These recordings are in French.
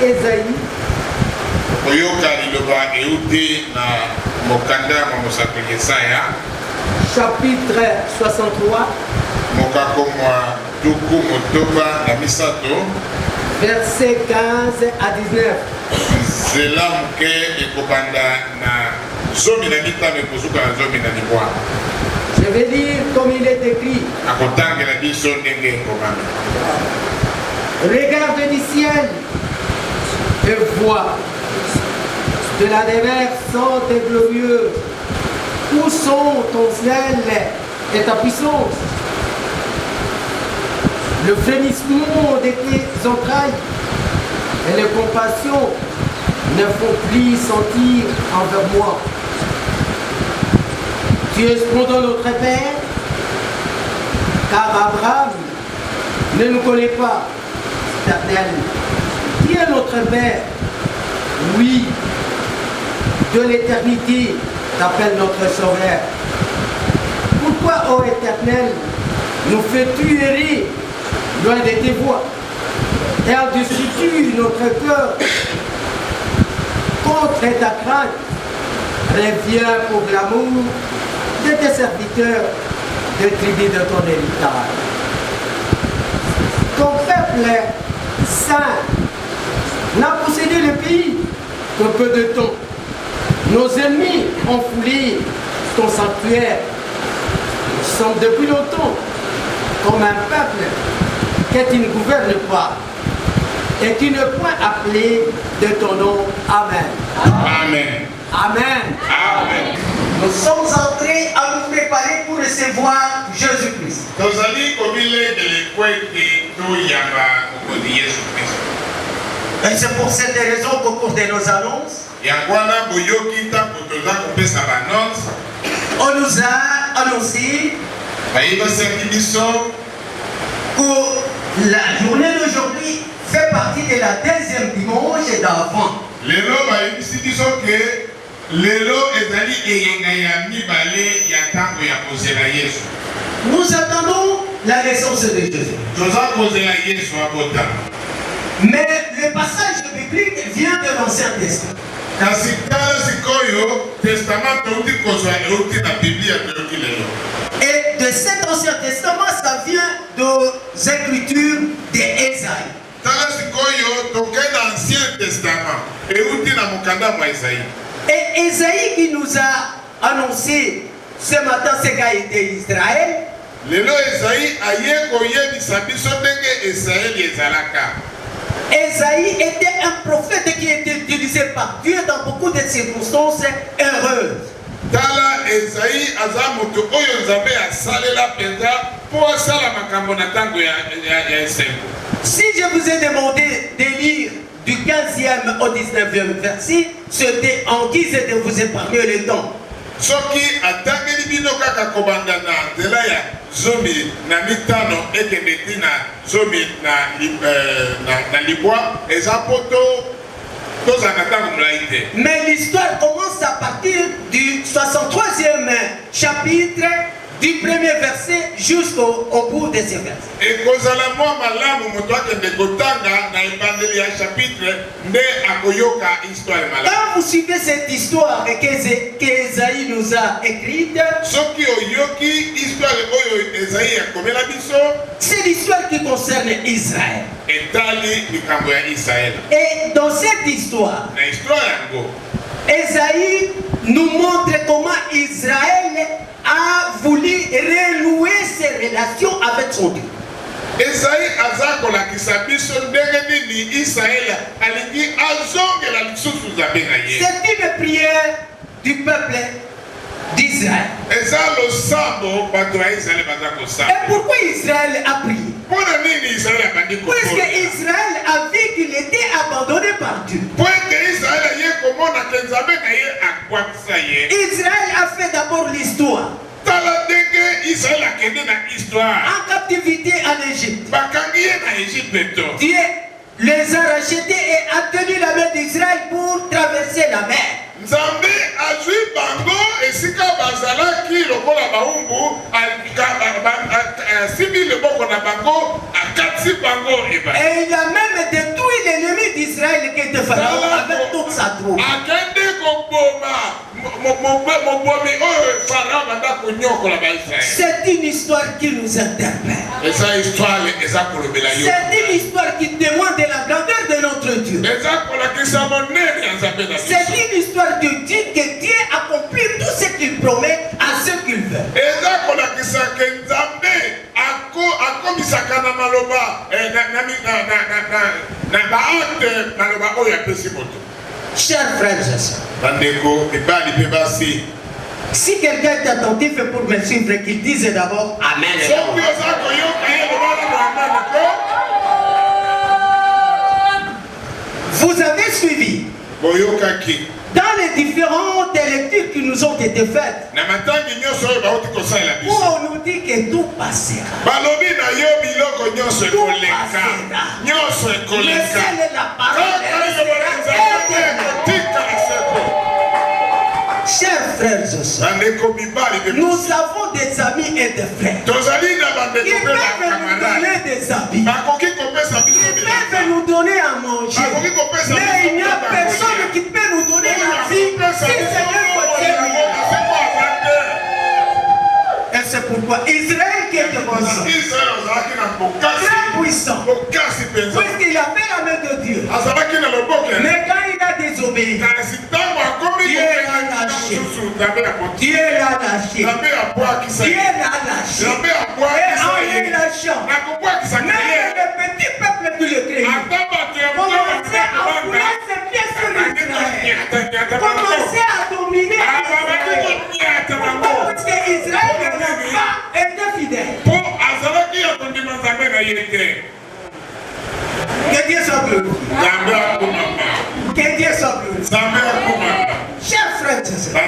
Ésaïe. Chapitre 63. Versets 15 à 19. Je vais lire comme il est écrit. Regarde du ciel et vois de la mer sainte et glorieuse. Où sont ton zèle et ta puissance? Le frémissement de tes entrailles et les compassions ne font plus sentir envers moi. Tu es cependant notre Père, car Abraham ne nous connaît pas, Éternel. Qui est notre Père? Oui, de l'éternité t'appelle notre Sauveur. Pourquoi, ô Éternel, nous fais-tu errer loin de tes voies? Et endurcis-tu notre cœur contre ta crainte? Reviens pour l'amour de tes serviteurs, de tribus de ton héritage. Ton peuple saint n'a possédé le pays que peu de temps. Nos ennemis ont foulé ton sanctuaire. Nous sommes depuis longtemps comme un peuple que tu ne gouvernes pas et qui ne point appelé de ton nom. Amen. Amen. Amen. Amen. Nous sommes entrés à nous préparer pour recevoir Jésus-Christ. Et c'est pour cette raison qu'au cours de nos annonces, on nous a annoncé que la journée d'aujourd'hui fait partie de la deuxième dimanche d'avant. Nous attendons la naissance de Jésus. Mais le passage biblique vient de l'Ancien Testament. Et de cet Ancien Testament, ça vient des Écritures d'Ésaïe. Et Ésaïe qui nous a annoncé ce matin ce qu'a été Israël. Ésaïe était un prophète qui était utilisé par Dieu dans beaucoup de circonstances heureuses. Si je vous ai demandé de lire du 15e au 19e verset, c'était en guise de vous épargner le temps. Soki atangeli bino kaka kobanda na nzela ya zomi na mitano ekendeki na zomi na libwa eza poto tozanga ntango molai te. Mais l'histoire commence à partir du 63e chapitre, du premier verset jusqu'au bout de ce verset. Et kozala mwa malamu moto akende kotanga na ebandeli ya chapitre nde akoyoka histoire malamu. Quand vous suivez cette histoire qu'Ésaïe nous a écrite, soki oyoki histoire oyo Ésaïe akomela biso, c'est l'histoire qui concerne Israël. Etali likambo ya Israël. Et dans cette histoire, na histoire yango, Ésaïe nous montre comment Israël a voulu renouer ses relations avec son Dieu. Ésaïe azakola kisabiso ndenge nini Israël alingi azongela lisusu nzambe na ye. C'est une prière du peuple d'Israël. Et pourquoi Israël a prié? Puisque Israël a vu qu'il était abandonné par Dieu. Israël a fait d'abord l'histoire. En captivité en Égypte. Dieu les a rachetés et a tenu la main d'Israël pour traverser la mer. Nzambe azui bango esika bazalaki lokola baumbu sibi leboko na bango akatsi bango eba. Et il a même détruit l'ennemi d'Israël qui de Pharaon avec toute sa troupe. C'est une histoire qui nous interpelle. C'est une histoire qui témoigne de la grandeur de notre Dieu. C'est une histoire qui dit que Dieu accomplit tout ce qu'il promet à ceux qu'il veut. Chers frères et sœurs, si quelqu'un est attentif pour me suivre, qu'il dise d'abord Amen. Vous avez suivi dans les différentes lectures qui nous ont été faites, où on nous dit que tout passera. Tout passera. Mais celle est la parole éternelle. Chers frères et sœurs, nous avons des amis et des frères. Ils peuvent nous donner des habits. Ils peuvent nous donner à manger. Mais il n'y a personne qui peut nous donner la vie si c'est un côté. Et c'est pourquoi Israël qui était puissant, très puissant, puisqu'il a fait la main de Dieu. Mais quand il a désobéi, Dieu l'a lâché. Dieu l'a lâché. Dieu l'a lâché. Et en les lâchant, même le petit peuple de l'Ukraine commençait à vouloir se pieds sur Israël, commençait à dominer Israël. Parce que Israël n'avait pas été fidèle. Que Dieu soit glorifié. Que Dieu soit glorifié. Chers frères et sœurs,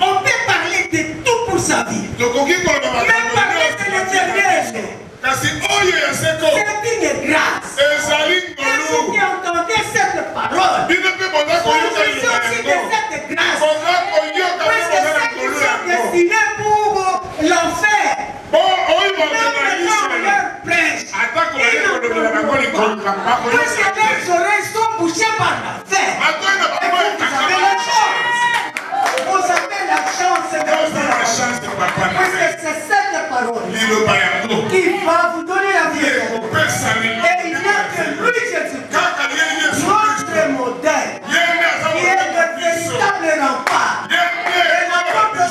on peut parler de tout pour sa vie. Même parler de l'éternel. C'est une grâce. Et vous qui entendez cette parole, profitez aussi de cette grâce. Parce que ceux qui sont destinés pour l'enfer, même quand on leur prêche, parce que leurs oreilles sont bouchées par l'enfer. Vous avez la chance de parce que c'est cette parole qui va vous donner la vie. Et il n'y a que lui, Jésus, notre modèle, qui est le véritable rempart. Et la porte au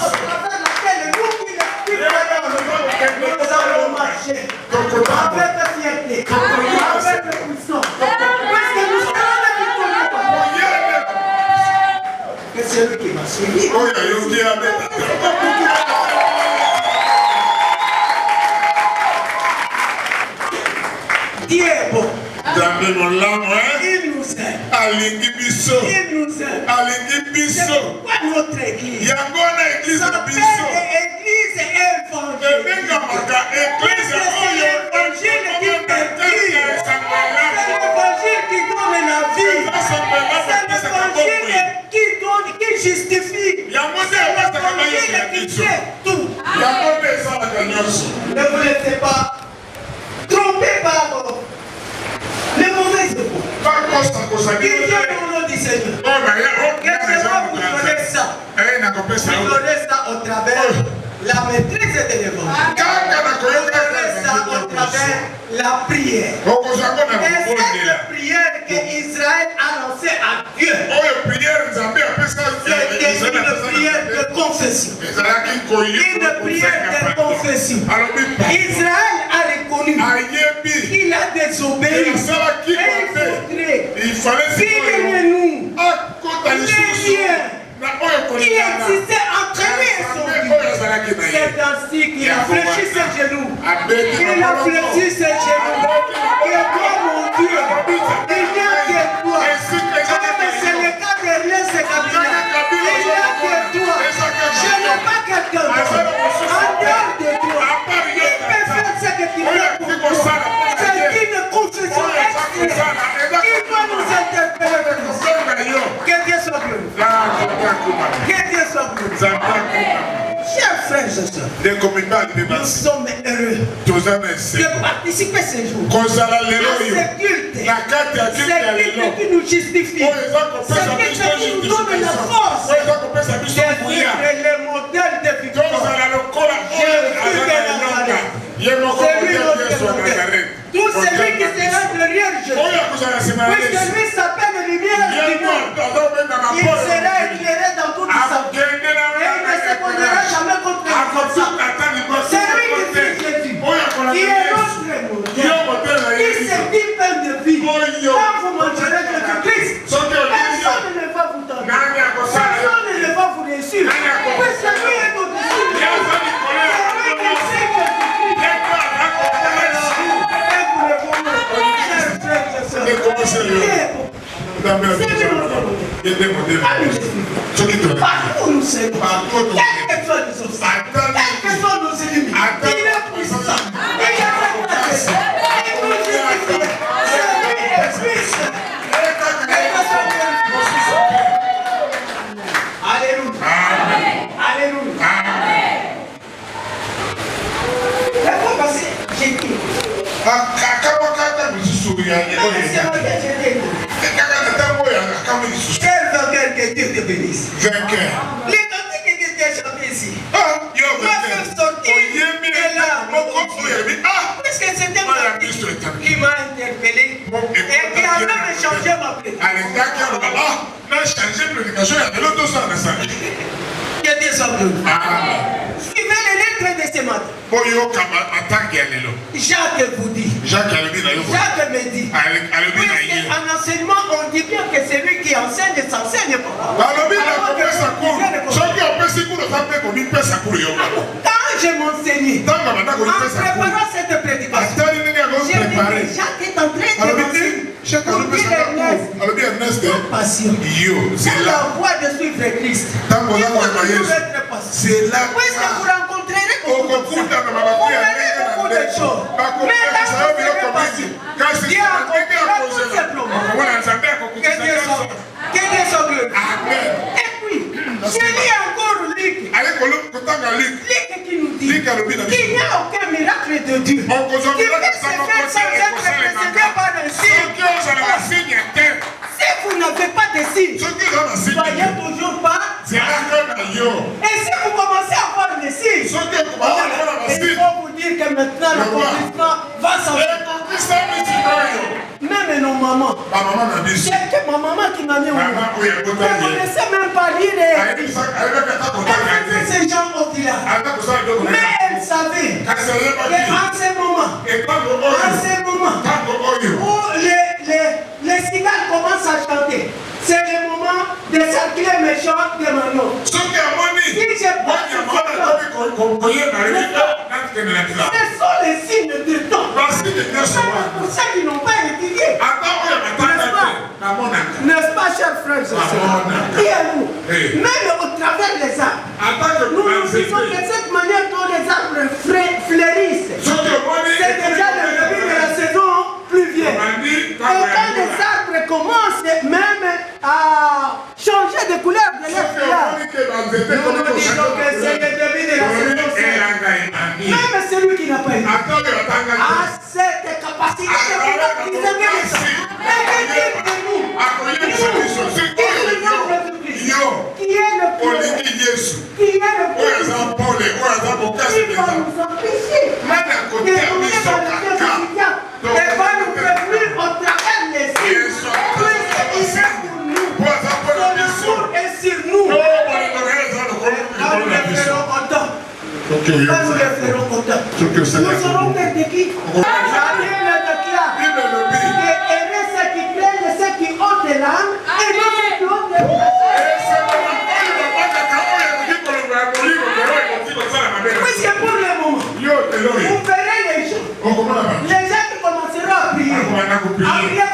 travers laquelle nous allons marcher avec fierté, avec puissance. Parce que nous serons les victorieux. Que c'est lui qui m'a suivi. Dieu est bon. Il nous aime. Il nous aime. C'est pourquoi notre église s'appelle église évangélique. C'est l'évangile qui perdure. C'est l'évangile qui donne la vie. C'est l'évangile qui justifie. C'est l'évangile qui fait tout. Ne vous laissez pas tromper par les mauvaises époques. Il vient au nom du Seigneur. Laissez-moi vous donner ça. Vous donnez ça au travers la maîtrise de l'évangile. Vous donnez ça au travers la prière. Et cette prière qu'Israël a lancée à Dieu, c'était une prière de confession. Une prière de confession. Israël a reconnu qu'il a désobéi. Et il faudrait nous les liens qui existaient entre lui et son Dieu. C'est ainsi qu'il a fléchi ses genoux. Il a fléchi ses genoux. Et toi, mon Dieu, il n'y a que toi. C'est le cas de rien, c'est il n'y a que toi. Je n'ai pas quelqu'un d'autre. En dehors de toi, il peut faire ce que tu fais pour toi. C'est une confession extrême qui doit nous interpeller. Que Dieu soit glorifié. Que Dieu soit glorifié. Chers frères et sœurs, nous sommes heureux de participer ce jour à ce culte vérité. C'est Christ qui nous justifie. C'est Christ qui nous donne la force de vivre le modèle de victoire. Tout celui qui sera derrière Jésus, puisque lui s'appelle lumière du monde, il sera éclairé dans toute sa vie. Et il ne se posera jamais contre les c'est lui qui fait Jésus, qui est notre modèle, qui se dit plein de vie. Quand vous mangerez Jésus-Christ, personne ne va vous tenter, personne ne va vous réussir, puisque lui est au-dessus. C'est lui qui sait partout nous sommes, quel que soit nos obstacles, quel que soit nos ennemis, il est puissant, il est magnifique, il nous justifie, c'est lui puissant. Alléluia. Alléluia. Laisse-moi passer, j'ai dit. Quel vainqueur que Dieu te bénisse. Les cantiques qui étaient chantés ici. Ma femme sortit de là. Puisque c'était un cantique qui m'a interpellé et qui a même changé ma prédication. Il y a des hommes. Suivez les lettres de ce matin. Jacques vous dit. Jacques me dit. En enseignement, on dit bien que celui qui enseigne s'enseigne pas. Quand je m'enseignais, en préparant cette prédication, j'ai dit que Jacques est en train de m'enseigner. Passion. C'est la voie de suivre Christ. Il faut toujours être patient. Puisque vous rencontrerez beaucoup de choses. Mais là, vous serez patient. Dieu accomplira tout simplement. Que Dieu soit glorifié. Et puis, je lis encore Luc. Luc qui nous dit qu'il n'y a aucun miracle de Dieu qui peut se faire sans être précédé par un signe. Si vous n'avez pas de signe, soyez toujours pas. Et si vous commencez à avoir des signes, il faut vous dire que maintenant l'accomplissement va s'en faire. Même nos mamans. C'est que ma maman qui m'a mis au monde. Elle ne connaissait même pas lire et écrire. Elle faisait ces gens au village. Mais elle savait qu'en ce moment, où les cigales commencent à chanter, c'est le moment de cercler mes chants de Manon. Si je passe ce sont les signes de temps. Pour ceux qui n'ont pas étudié. N'est-ce pas, chers frères et sœurs? Qui êtes-vous? Même au travers des arbres, nous nous disons de cette manière dont les arbres fleurissent. C'est déjà le début de la saison pluvieuses. Et quand les arbres commencent même à changer de couleur de leur feuillage, nous nous disons que c'est le début de la saison. Même celui qui n'a pas eu a cette capacité de pouvoir discerner les choses. Et que Dieu de nous, qui est le plus, qui est le plus, qui va nous empêcher de tomber dans le quotidien et va nous prévenir au travers des signes. Puisqu'il est pour nous, son amour est sur nous. Quand nous les ferons contents, quand nous les ferons contents, nous serons de qui? La Bible déclare que aimer ceux qui craignent et ceux qui ont de l'âme et non ceux qui ont de l'âme. Puisque pour le moment, vous verrez les gens qui commenceront à prier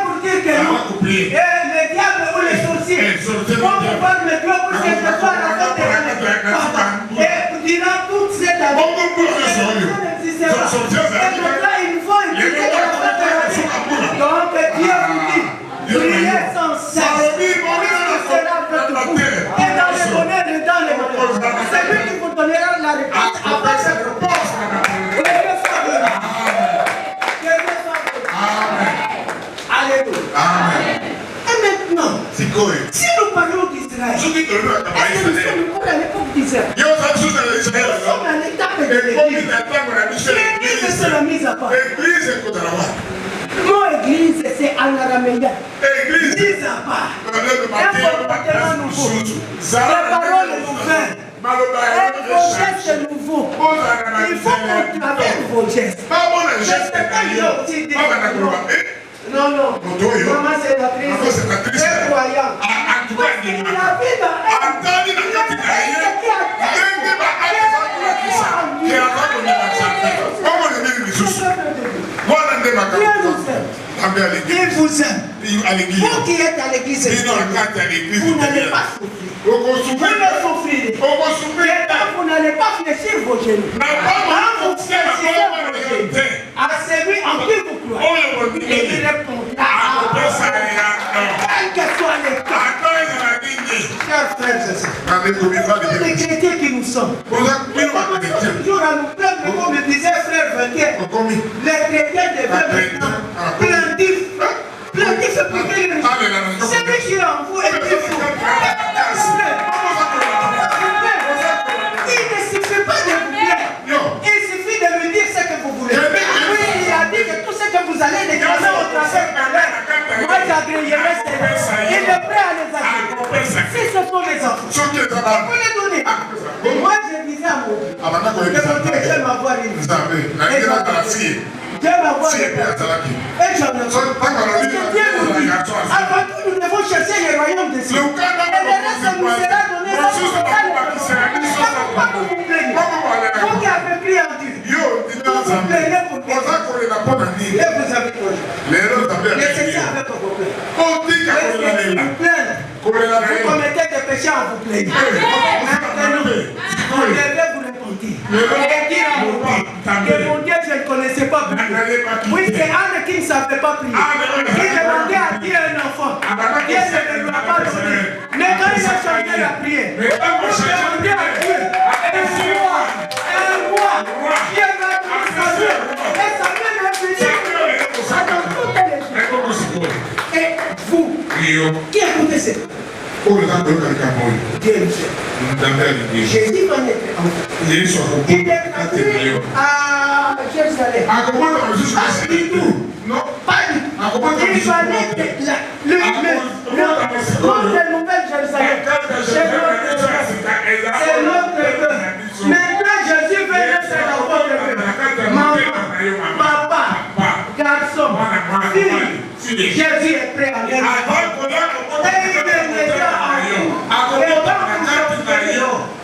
pour dire que nous, le diable ou les sorciers vont pouvoir me tuer pour que je sois la fête de l'année. Et durant toute cette année, et maintenant il faut utiliser la fête de l'année. Donc Dieu vous dit, priez sans cesse, puisque cela fait tout vous. Et dans le bonheur et dans les malheurs, c'est lui qui vous donnera la réponse après cette réponse. Que Dieu soit glorifié. Alléluia. Si nous parlons d'Israël, est-ce que nous sommes encore à l'époque d'Israël? Nous sommes à l'étape de l'Église. L'Église, c'est la mise à part. Mon église, c'est en araméen. Mise à part. Un comportement nouveau. La parole est nouvelle. Vos gestes nouveaux. Il faut qu'on travaille vos gestes. Non, non. Maman sénatrice. C'est croyant. Parce qu'il a vu dans il vous aime. Vous qui êtes à l'église, vous n'allez pas souffrir. Vous ne souffrirez. Vous n'allez pas fléchir vos genoux. Quand vous fléchirez vos genoux à celui en qui vous croyez, il répondra. Quel que soit le cas. Chers frères et sœurs, les chrétiens qui nous sommes, nous commençons toujours à nous plaindre, comme le disait frère Vaquier, les chrétiens deviennent maintenant plaintifs. Plaintifs c'est pour quelle raison? Celui qui est en vous est plus fou. Il ne suffit pas de vous plaire. Il suffit de lui dire ce que vous voulez. Oui, il a dit que tout ce que vous allez déclarer au travers de l'air, moi j'agréerai ces lettres. Il est prêt à les agréer. Si ce sont les enfants, il faut les donner. Moi je disais à mon Dieu, que mon Dieu j'aime avoir une fille. J'aime avoir une fille. Et j'en ai parce que Dieu nous dit, avant tout nous devons chercher les royaumes des cieux. Et le reste nous sera donné sans pas que vous plaignez. Vous qui avez crié en Dieu, vous vous plaignez pour que et vous avez projet. Laissez-ça avec vos plaintes. Vous commettez des péchés en vous plaignant. Maintenant, vous devez vous repentir. Et dire à mon Dieu que mon Dieu, je ne connaissais pas prier. Oui, c'est Anne qui ne savait pas prier. Il demandait à Dieu un enfant. Dieu ne lui a pas donné. Mais quand il a changé la prière, il demandait à Dieu un roi. Dieu va donner sa vie. Et sa vie est finie. Dans toutes les choses. Et vous, qui écoutez ça? Dieu nous aime. Jésus va naître en vous. Il est traduit à Jérusalem. Pas du tout. Pas du tout. Il va naître là. Le Nouvelle Jérusalem. C'est notre cœur. Maintenant, Jésus veut naître dans votre cœur. Maman, papa, garçon, fille. Jésus est prêt à naître.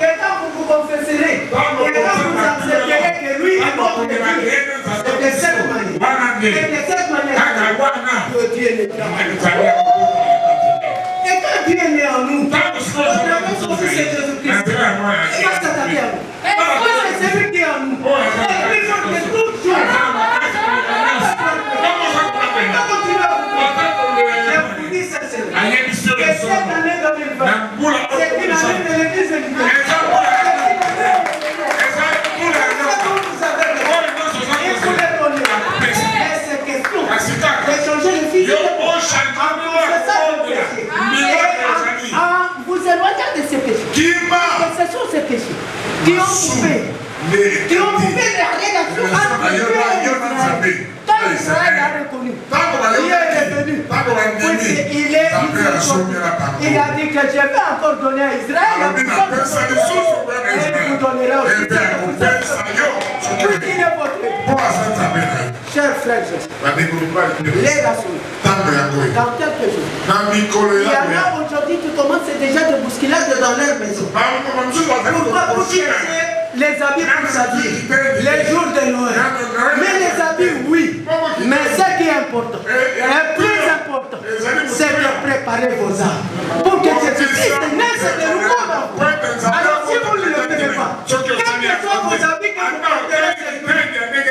Et quand vous vous confesserez, et quand vous accepterez que lui est votre Dieu, c'est de cette manière. Et de cette manière, que Dieu est né en nous. Et quand Dieu est né en nous, on a même son Fils Jésus-Christ. Il va s'attaquer à nous. Parce que c'est celui qui est en nous. Et plus fort que toute chose. Je vous dis sincèrement. Et cette année 2020, c'est une année de l'Église de l'Union. Vous éloignez de ces péchés. Ce sont ces péchés qui ont coupé les relations entre Dieu et Israël. Quand Israël a reconnu, Dieu est venu. Il a dit que je vais encore donner à Israël. Et il vous donnera aussi. Puisqu'il est votre Dieu. Chers frères et sœurs, les rassures, dans quelques jours, il y en a aujourd'hui qui commencent déjà de bousculades dans leur maison. Pourquoi vous cherchez les habits pour s'habiller les jours de Noël? Mais les habits, oui. Mais ce qui est important, le plus important, c'est de préparer vos âmes. Pour que Jésus-Christ naisse de nouveau dans vous. Alors si vous ne le faites pas, quels que soient vos habits que vous porterez cette nuit,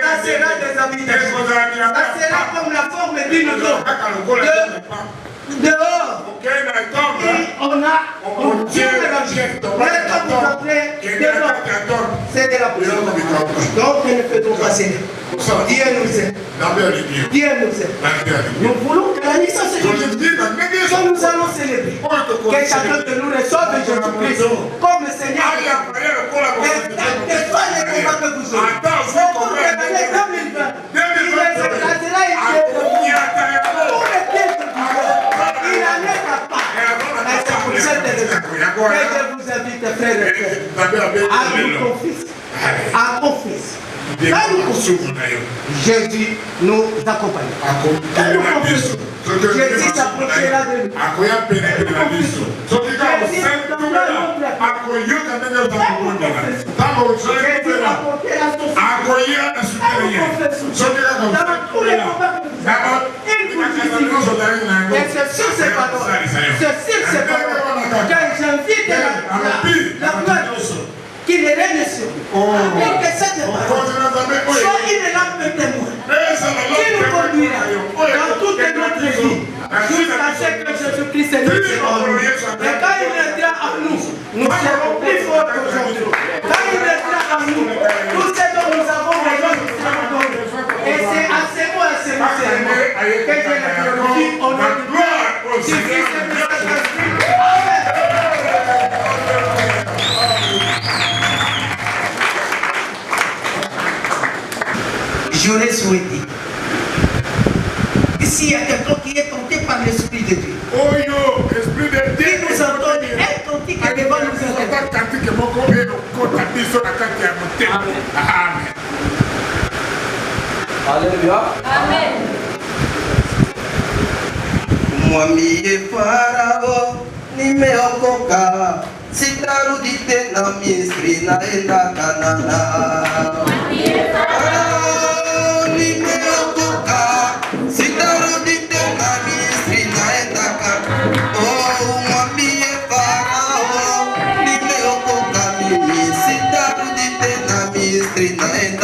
ça sera des habits de joie. Ça sera comme la forme d'une eau. Dehors, et on tient mélangé. Mais quand vous appelez dehors, c'est de la poussière. Donc ne faisons pas Seigneur. Dieu nous aime. Dieu nous aime. Nous voulons que la naissance de Jésus que nous allons célébrer. que chacun de nous reçoive Jésus-Christ comme Seigneur. Et quel soit les combats que vous aurez. Pour révéler 2020, il écrasera tous les pièges de Dieu. Il en est capable. Et c'est pour cette raison que je vous invite, frères et sœurs, à nous confesser. À confesser. Jésus nous accompagne. Jésus s'approchera de nous. Et c'est sur ces paroles, que j'invite la gloire qui ne règne sur nous. Et que cette parole soit une lampe témoin qui nous conduira dans toute notre vie jusqu'à ce que Jésus-Christ nous soit en nous. Et quand il viendra en nous, nous serons plus forts qu'aujourd'hui. Quand il viendra en nous, tout ce dont nous avons besoin, nous serons donnés. Et c'est à ces mots, à ces mots que je le glorifie au nom du Fils et du Saint-Esprit. Amen. J'aurais souhaité que s'il y a quelqu'un qui est tenté par l'Esprit de Dieu, qui nous entend être tenté que devant nous Amen. Alléluia. Amen. Mwambie Farao nimeokoka, sitarudi tena Misri, naenda Kanana. Mwambie Farao nimeokoka, sitarudi tena Misri, naenda Kanana. Oh, mwambie Farao nimeokoka mimi, sitarudi tena Misri, naenda